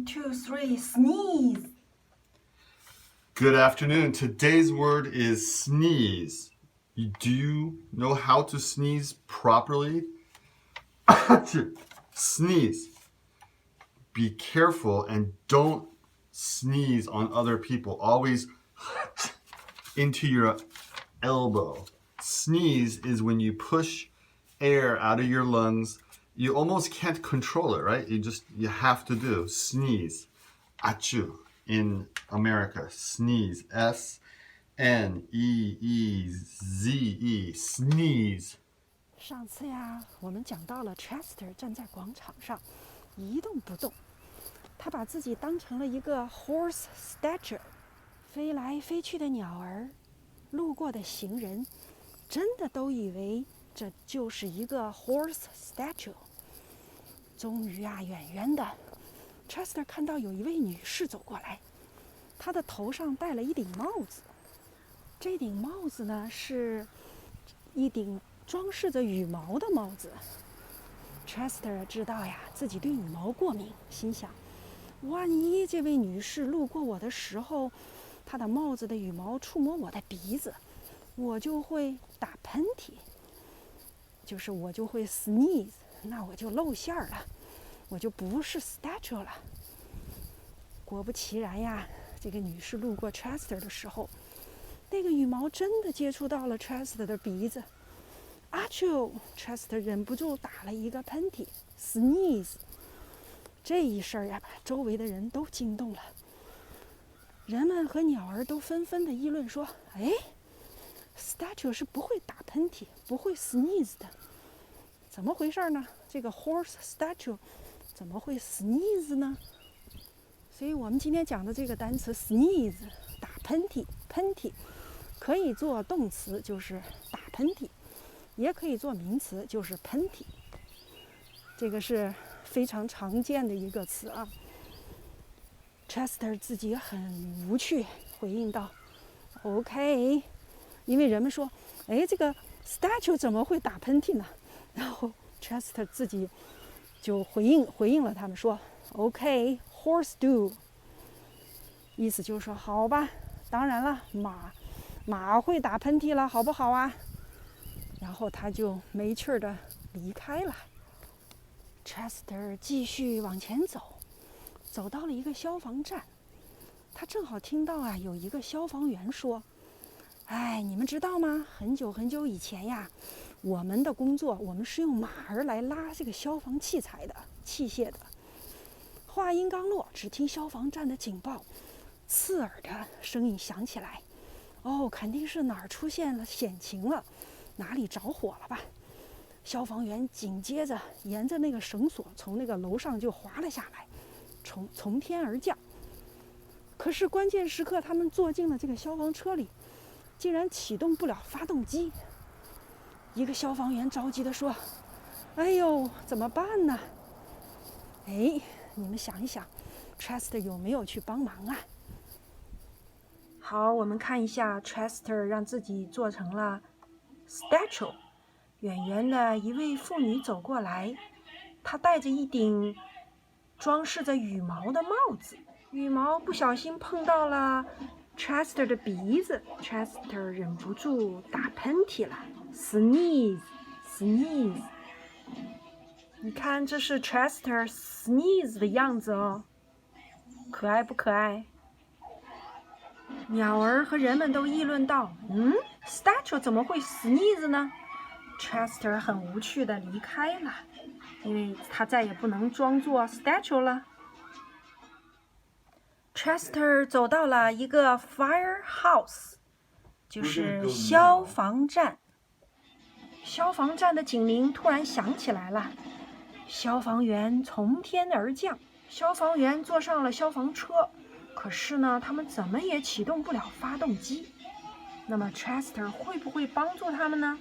two, three, sneeze. Good afternoon. Today's word is sneeze. Do you know how to sneeze properly? Sneeze. Be careful and don't sneeze on other people. Always into your elbow. Sneeze is when you push air out of your lungs. You almost can't control it, right? You have to do. Sneeze. Achoo. In America, sneeze. S-N-E-E-Z-E. Sneeze. 上次呀，我们讲到了 Chester 站在广场上一动不动，他把自己当成了一个 horse statue， 飞来飞去的鸟儿，路过的行人，真的都以为这就是一个 horse statue。终于啊，远远的 Chester 看到有一位女士走过来，她的头上戴了一顶帽子。这顶帽子呢，是一顶装饰着羽毛的帽子。Chester 知道呀，自己对羽毛过敏，心想：万一这位女士路过我的时候，她的帽子的羽毛触摸我的鼻子，我就会打喷嚏，就是我就会 sneeze， 那我就露馅了，我就不是 statue 了。果不其然呀，这个女士路过 Chester 的时候，那个羽毛真的接触到了 Chester 的鼻子。阿丘 Chester 忍不住打了一个喷嚏 sneeze。 这一事儿呀，把周围的人都惊动了。人们和鸟儿都纷纷的议论说：哎 statue 是不会打喷嚏，不会 sneeze 的，怎么回事呢？这个 horse statue 怎么会 sneeze 呢？所以我们今天讲的这个单词 sneeze， 打喷嚏，喷嚏可以做动词，就是打喷嚏，也可以做名词，就是喷嚏。这个是非常常见的一个词啊。Chester 自己很无趣，回应道 ：“OK。”因为人们说：“哎，这个 statue 怎么会打喷嚏呢？”然后 Chester 自己就回应了他们说 ：“OK，horse do。”意思就是说，好吧，当然了，马会打喷嚏了，好不好啊？然后他就没趣儿的离开了。Chester 继续往前走，走到了一个消防站，他正好听到啊，有一个消防员说：“哎，你们知道吗？很久很久以前呀，我们的工作，我们是用马儿来拉这个消防器械的。”话音刚落，只听消防站的警报刺耳的声音响起来。哦，肯定是哪儿出现了险情了，哪里着火了吧？消防员紧接着沿着那个绳索从那个楼上就滑了下来，从天而降。可是关键时刻，他们坐进了这个消防车里，竟然启动不了发动机。一个消防员着急地说：“哎呦，怎么办呢？”哎，你们想一想 ，Chester 有没有去帮忙啊？好，我们看一下 Chester 让自己做成了 statue。远远的一位妇女走过来，她戴着一顶装饰着羽毛的帽子，羽毛不小心碰到了 Chester 的鼻子 ，Chester 忍不住打喷嚏了 ，sneeze。你看，这是 Chester sneeze 的样子哦，可爱不可爱？鸟儿和人们都议论道：“statue 怎么会 sneeze 呢？” Chester 很无趣地离开了，因为他再也不能装作 statue 了。Chester 走到了一个 firehouse， 就是消防站。消防站的警铃突然响起来了，消防员从天而降，消防员坐上了消防车，可是呢，他们怎么也启动不了发动机。那么 Chester 会不会帮助他们呢？